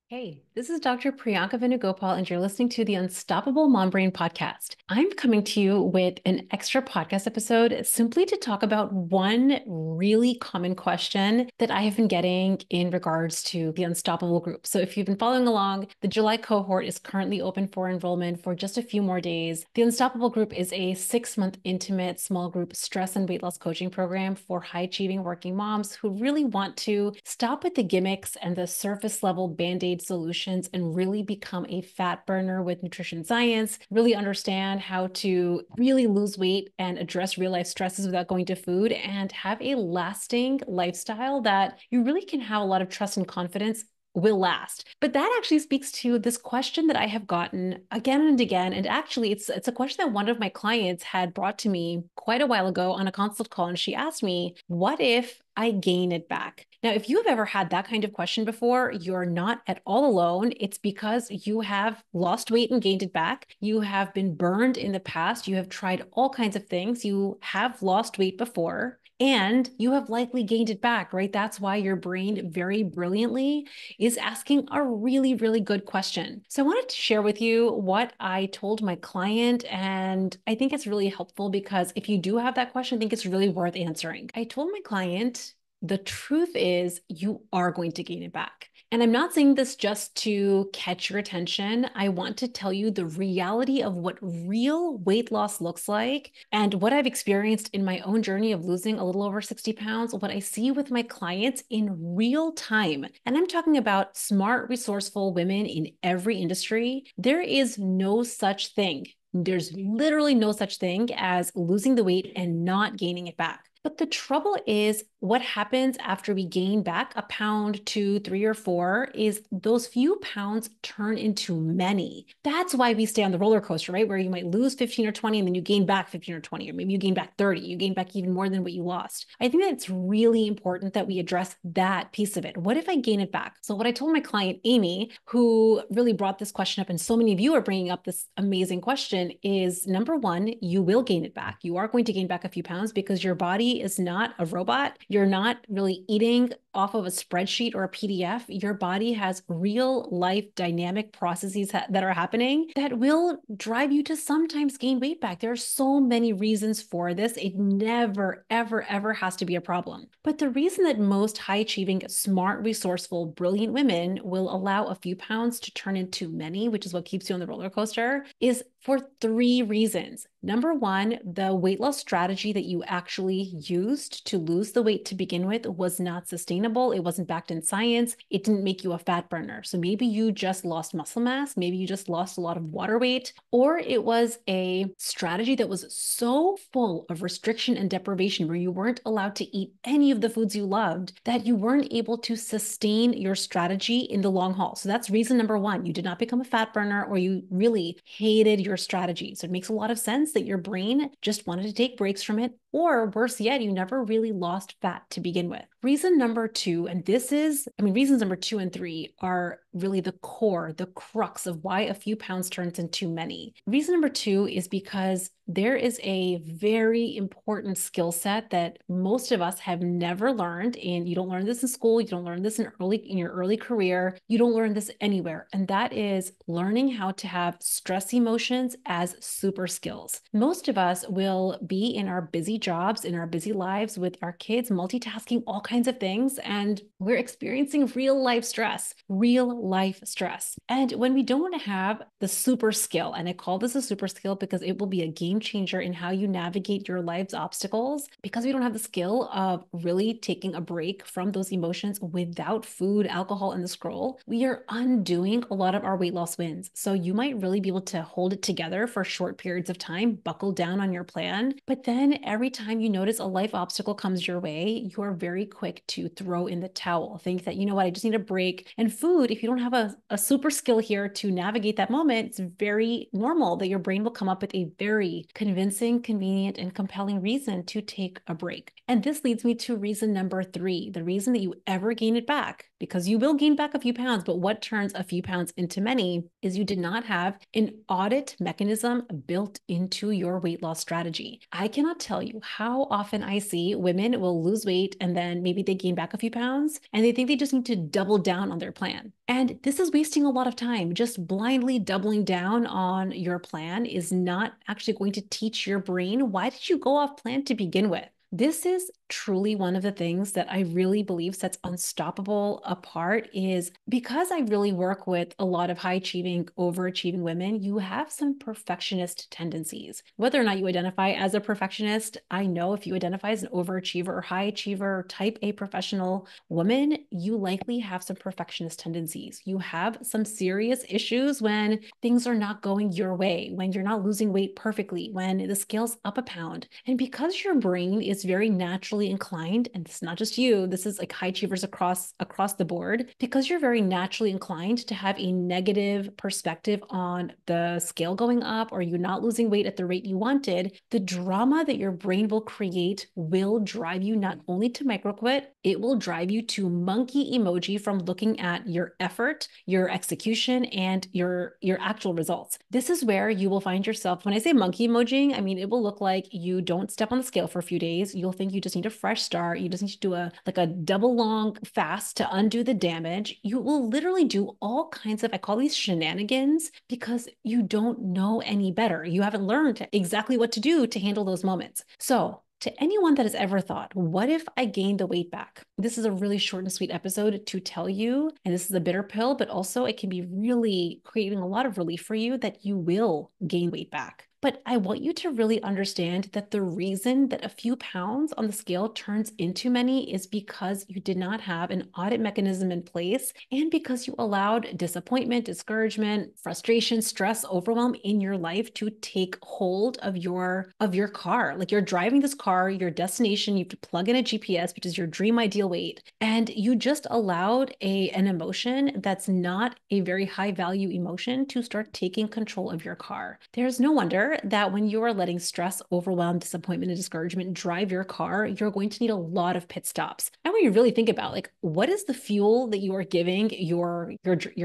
Hey, this is Dr. Priyanka Venugopal, and you're listening to the Unstoppable Mom Brain podcast. I'm coming to you with an extra podcast episode simply to talk about one really common question that I have been getting in regards to the Unstoppable group. So, if you've been following along, the July cohort is currently open for enrollment for just a few more days. The Unstoppable group is a 6-month intimate small group stress and weight loss coaching program for high achieving working moms who really want to stop with the gimmicks and the surface level band aid solutions and really become a fat burner with nutrition science, really understand how to really lose weight and address real life stresses without going to food, and have a lasting lifestyle that you really can have a lot of trust and confidence will last. But that actually speaks to this question that I have gotten again and again. And actually, it's a question that one of my clients had brought to me quite a while ago on a consult call. And she asked me, what if I gain it back? Now, if you have ever had that kind of question before, you're not at all alone. It's because you have lost weight and gained it back. You have been burned in the past. You have tried all kinds of things. You have lost weight before. And you have likely gained it back, right? That's why your brain very brilliantly is asking a really, really good question. So I wanted to share with you what I told my client. And I think it's really helpful because if you do have that question, I think it's really worth answering. I told my client, the truth is you are going to gain it back. And I'm not saying this just to catch your attention. I want to tell you the reality of what real weight loss looks like and what I've experienced in my own journey of losing a little over 60 pounds, what I see with my clients in real time. And I'm talking about smart, resourceful women in every industry. There is no such thing. There's literally no such thing as losing the weight and not gaining it back. But the trouble is, what happens after we gain back a pound, 2, 3, or 4 is those few pounds turn into many. That's why we stay on the roller coaster, right? Where you might lose 15 or 20 and then you gain back 15 or 20, or maybe you gain back 30, you gain back even more than what you lost. I think that it's really important that we address that piece of it. What if I gain it back? So what I told my client, Amy, who really brought this question up, and so many of you are bringing up this amazing question, is number one, you will gain it back. You are going to gain back a few pounds because your body is not a robot. You're not really eating off of a spreadsheet or a PDF. Your body has real life dynamic processes that are happening that will drive you to sometimes gain weight back. There are so many reasons for this. It never, ever, ever has to be a problem. But the reason that most high achieving, smart, resourceful, brilliant women will allow a few pounds to turn into many, which is what keeps you on the roller coaster, is for 3 reasons. Number one, the weight loss strategy that you actually used to lose the weight to begin with was not sustainable. It wasn't backed in science. It didn't make you a fat burner. So maybe you just lost muscle mass. Maybe you just lost a lot of water weight, or it was a strategy that was so full of restriction and deprivation where you weren't allowed to eat any of the foods you loved that you weren't able to sustain your strategy in the long haul. So that's reason number one. You did not become a fat burner, or you really hated your strategy. So it makes a lot of sense that your brain just wanted to take breaks from it, or worse yet, you never really lost fat to begin with. Reason number two, and reasons number 2 and 3 are really the core, the crux of why a few pounds turns into many. Reason number 2 is because there is a very important skill set that most of us have never learned. And you don't learn this in school. You don't learn this in your early career. You don't learn this anywhere. And that is learning how to have stress emotions as super skills. Most of us will be in our busy jobs, in our busy lives with our kids, multitasking all kinds of things. And we're experiencing real life stress. And when we don't have the super skill, and I call this a super skill because it will be a game changer in how you navigate your life's obstacles, because we don't have the skill of really taking a break from those emotions without food, alcohol, and the scroll, we are undoing a lot of our weight loss wins. So you might really be able to hold it together for short periods of time, buckle down on your plan. But then every time you notice a life obstacle comes your way, you are very quick to throw in the towel. Think that, you know what, I just need a break. And food, if you don't have a super skill here to navigate that moment, it's very normal that your brain will come up with a very convincing, convenient, and compelling reason to take a break. And this leads me to reason number 3, the reason that you ever gain it back, because you will gain back a few pounds, but what turns a few pounds into many is you did not have an audit mechanism built into your weight loss strategy. I cannot tell you how often I see women will lose weight and then maybe they gain back a few pounds and they think they just need to double down on their plan. And this is wasting a lot of time. Just blindly doubling down on your plan is not actually going to teach your brain, why did you go off plan to begin with? This is truly one of the things that I really believe sets Unstoppable apart is because I really work with a lot of high achieving, overachieving women, you have some perfectionist tendencies. Whether or not you identify as a perfectionist, I know if you identify as an overachiever or high achiever, type A professional woman, you likely have some perfectionist tendencies. You have some serious issues when things are not going your way, when you're not losing weight perfectly, when the scale's up a pound. And because your brain is very naturally inclined, and it's not just you, this is like high achievers across the board, because you're very naturally inclined to have a negative perspective on the scale going up or you not losing weight at the rate you wanted, the drama that your brain will create will drive you not only to microquit, it will drive you to monkey emoji from looking at your effort, your execution, and your actual results. This is where you will find yourself, when I say monkey emoji, I mean, it will look like you don't step on the scale for a few days. You'll think you just need a fresh start. You just need to do a double long fast to undo the damage. You will literally do all kinds of, I call these shenanigans, because you don't know any better. You haven't learned exactly what to do to handle those moments. So to anyone that has ever thought, what if I gained the weight back? This is a really short and sweet episode to tell you, and this is a bitter pill, but also it can be really creating a lot of relief for you that you will gain weight back. But I want you to really understand that the reason that a few pounds on the scale turns into many is because you did not have an audit mechanism in place and because you allowed disappointment, discouragement, frustration, stress, overwhelm in your life to take hold of your car. Like you're driving this car, your destination, you have to plug in a GPS, which is your dream ideal weight, and you just allowed an emotion that's not a very high value emotion to start taking control of your car. There's no wonder that when you are letting stress, overwhelm, disappointment, and discouragement drive your car, you're going to need a lot of pit stops. And when you really think about like, what is the fuel that you are giving your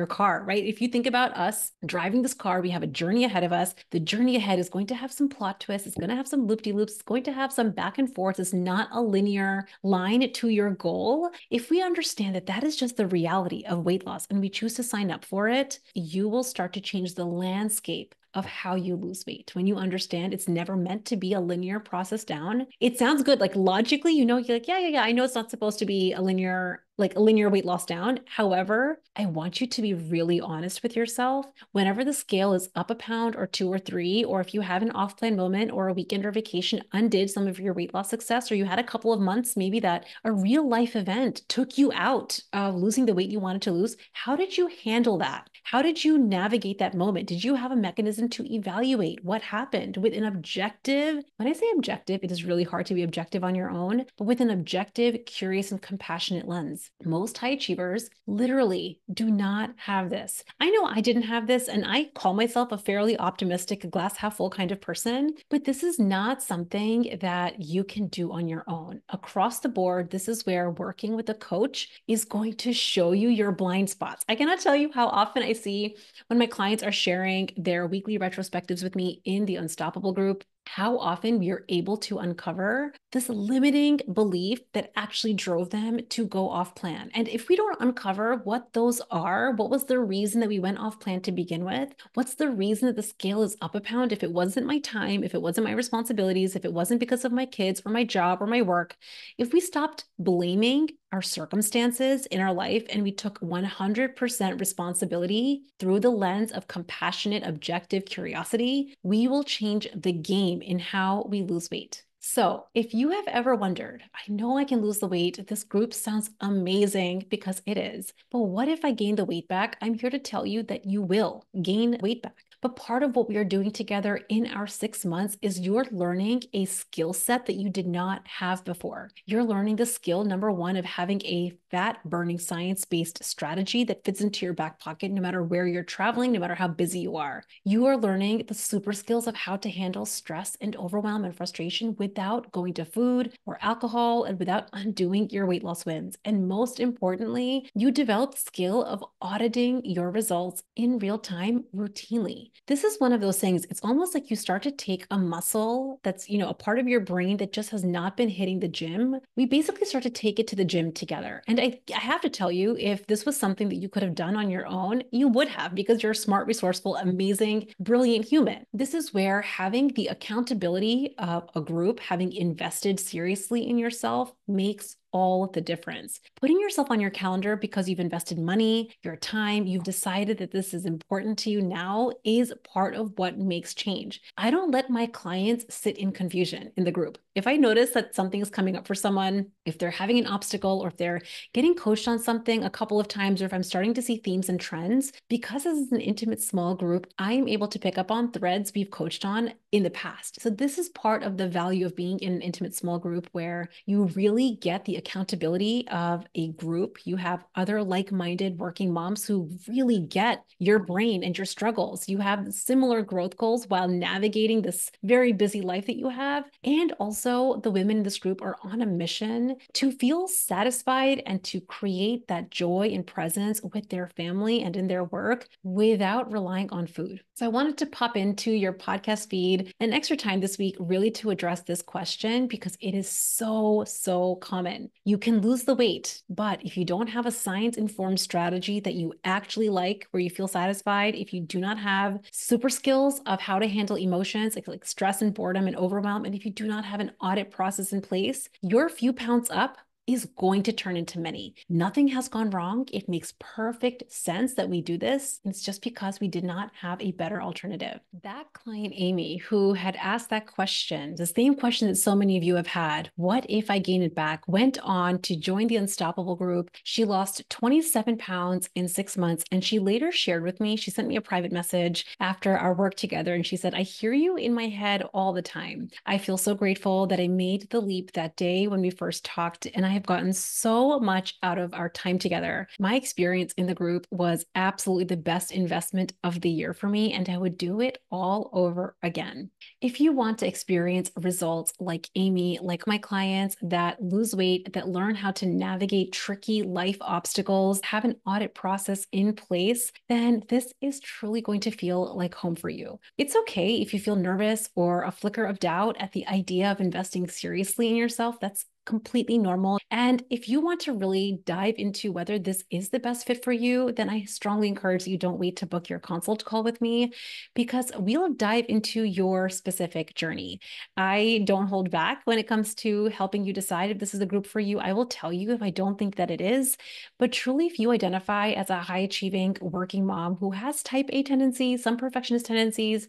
car, right? If you think about us driving this car, we have a journey ahead of us. The journey ahead is going to have some plot twists. It's going to have some loop-de-loops. It's going to have some back and forth. It's not a linear line to your goal. If we understand that that is just the reality of weight loss and we choose to sign up for it, you will start to change the landscape of how you lose weight. When you understand it's never meant to be a linear process down, it sounds good. Like logically, you're like, yeah. I know it's not supposed to be a linear weight loss down. However, I want you to be really honest with yourself. Whenever the scale is up a pound or 2 or 3, or if you have an off-plan moment or a weekend or vacation undid some of your weight loss success, or you had a couple of months, maybe that a real life event took you out of losing the weight you wanted to lose, how did you handle that? How did you navigate that moment? Did you have a mechanism to evaluate what happened with an objective? When I say objective, it is really hard to be objective on your own, but with an objective, curious, and compassionate lens. Most high achievers literally do not have this. I know I didn't have this, and I call myself a fairly optimistic, glass half full kind of person, but this is not something that you can do on your own. Across the board, this is where working with a coach is going to show you your blind spots. I cannot tell you how often I see when my clients are sharing their weekly retrospectives with me in the Unstoppable group, how often we are able to uncover this limiting belief that actually drove them to go off plan. And if we don't uncover what those are, what was the reason that we went off plan to begin with? What's the reason that the scale is up a pound? If it wasn't my time, if it wasn't my responsibilities, if it wasn't because of my kids or my job or my work, if we stopped blaming our circumstances in our life and we took 100% responsibility through the lens of compassionate, objective curiosity, we will change the game in how we lose weight. So if you have ever wondered, I know I can lose the weight, this group sounds amazing because it is, but what if I gain the weight back? I'm here to tell you that you will gain weight back. But part of what we are doing together in our 6 months is you're learning a skill set that you did not have before. You're learning the skill, number one, of having a fat burning science-based strategy that fits into your back pocket no matter where you're traveling, no matter how busy you are. You are learning the super skills of how to handle stress and overwhelm and frustration without going to food or alcohol and without undoing your weight loss wins. And most importantly, you develop the skill of auditing your results in real time routinely. This is one of those things, it's almost like you start to take a muscle that's, a part of your brain that just has not been hitting the gym. We basically start to take it to the gym together. And I have to tell you, if this was something that you could have done on your own, you would have, because you're a smart, resourceful, amazing, brilliant human. This is where having the accountability of a group, having invested seriously in yourself, makes all the difference. Putting yourself on your calendar because you've invested money, your time, you've decided that this is important to you now, is part of what makes change. I don't let my clients sit in confusion in the group. If I notice that something is coming up for someone, if they're having an obstacle, or if they're getting coached on something a couple of times, or if I'm starting to see themes and trends, because this is an intimate small group, I am able to pick up on threads we've coached on in the past. So this is part of the value of being in an intimate small group, where you really get the accountability of a group. You have other like-minded working moms who really get your brain and your struggles. You have similar growth goals while navigating this very busy life that you have. And also, the women in this group are on a mission to feel satisfied and to create that joy and presence with their family and in their work without relying on food. So I wanted to pop into your podcast feed an extra time this week really to address this question, because it is so common. You can lose the weight, but if you don't have a science-informed strategy that you actually like, where you feel satisfied, if you do not have super skills of how to handle emotions like stress and boredom and overwhelm, and if you do not have an audit process in place, your few pounds up is going to turn into many. Nothing has gone wrong. It makes perfect sense that we do this. It's just because we did not have a better alternative. That client, Amy, who had asked that question, the same question that so many of you have had, what if I gain it back, went on to join the Unstoppable group. She lost 27 pounds in 6 months. And she later shared with me, she sent me a private message after our work together. And she said, I hear you in my head all the time. I feel so grateful that I made the leap that day when we first talked, and I have gotten so much out of our time together. My experience in the group was absolutely the best investment of the year for me, and I would do it all over again. If you want to experience results like Amy, like my clients that lose weight, that learn how to navigate tricky life obstacles, have an audit process in place, then this is truly going to feel like home for you. It's okay if you feel nervous or a flicker of doubt at the idea of investing seriously in yourself. That's completely normal. And if you want to really dive into whether this is the best fit for you, then I strongly encourage that you don't wait to book your consult call with me, because we'll dive into your specific journey. I don't hold back when it comes to helping you decide if this is a group for you. I will tell you if I don't think that it is, but truly, if you identify as a high achieving working mom who has type A tendencies, some perfectionist tendencies,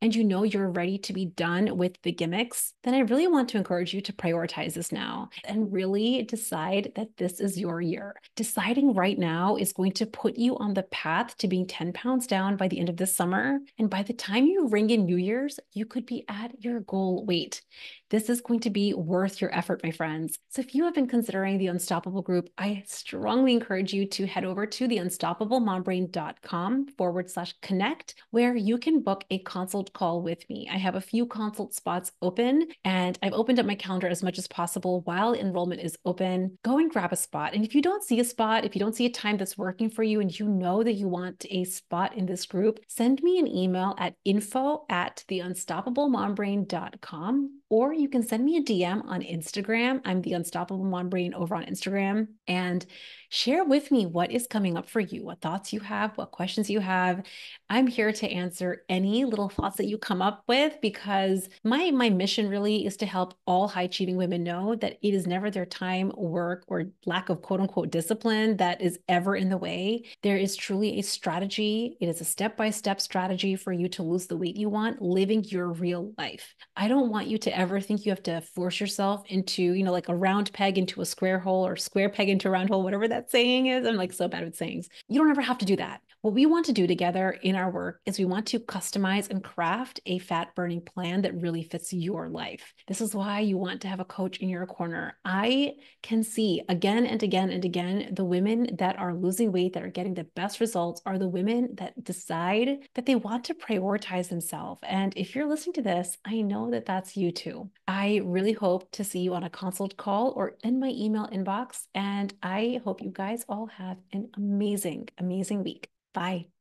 and you know you're ready to be done with the gimmicks, then I really want to encourage you to prioritize this now and really decide that this is your year. Deciding right now is going to put you on the path to being 10 pounds down by the end of this summer. And by the time you ring in New Year's, you could be at your goal weight. This is going to be worth your effort, my friends. So if you have been considering the Unstoppable group, I strongly encourage you to head over to theunstoppablemombrain.com/connect, where you can book a consult call with me. I have a few consult spots open, and I've opened up my calendar as much as possible while enrollment is open. Go and grab a spot. And if you don't see a spot, if you don't see a time that's working for you, and you know that you want a spot in this group, send me an email at info@theunstoppablemombrain.com, or you can send me a DM on Instagram. I'm the Unstoppable Mom Brain over on Instagram, and share with me what is coming up for you, what thoughts you have, what questions you have. I'm here to answer any little thoughts that you come up with, because my mission really is to help all high achieving women know that it is never their time, work, or lack of quote unquote discipline that is ever in the way. There is truly a strategy. It is a step-by-step strategy for you to lose the weight you want, living your real life. I don't want you to ever think you have to force yourself into, like a round peg into a square hole or square peg into a round hole, whatever that saying is. I'm like so bad with sayings. You don't ever have to do that. What we want to do together in our work is we want to customize and craft a fat burning plan that really fits your life. This is why you want to have a coach in your corner. I can see again and again and again, the women that are losing weight, that are getting the best results, are the women that decide that they want to prioritize themselves. And if you're listening to this, I know that that's you too. I really hope to see you on a consult call or in my email inbox. And I hope you guys all have an amazing, amazing week. Bye.